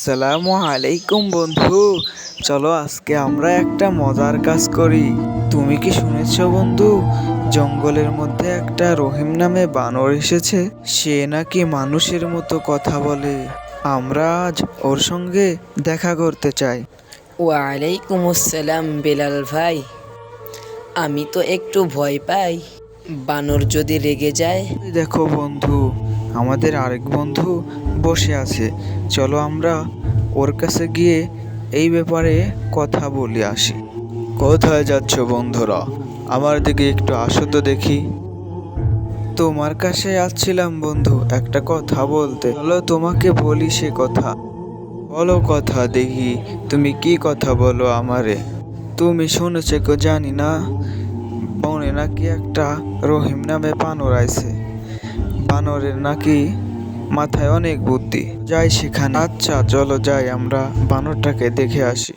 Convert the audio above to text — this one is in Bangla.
সালামু আলাইকুম বন্ধু। চলো আজকে আমরা একটা মজার কাজ করি। তুমি কি শুনেছো বন্ধু, জঙ্গলের মধ্যে একটা রহিম নামে বানর এসেছে। সে নাকি মানুষের মতো কথা বলে। আমরা আজ ওর সঙ্গে দেখা করতে চাই। ওয়ালাইকুম আসসালাম বেলাল ভাই। আমি তো একটু ভয় পাই, বানর যদি রেগে যায়। ওই দেখো বন্ধু, আমাদের আরেক বন্ধু বসে আছে। চলো আমরা ওর কাছে গিয়ে এই ব্যাপারে কথা বলে আসি। কোথায় যাচ্ছ বন্ধুরা? আমার দিকে একটু আসো তো দেখি। তোমার কাছে আসছিলাম বন্ধু, একটা কথা বলতে। চলো তোমাকে বলি সে কথা। বলো কথা দেখি, তুমি কি কথা বলো আমারে। তুমি শুনেছো কেউ জানি না, বনে নাকি একটা রহিম নামে বানর আইছে। বানরের নাকি মাথায় অনেক বুদ্ধি। যাই সেখানে। আচ্ছা চলো যাই, আমরা বানরটাকে দেখে আসি।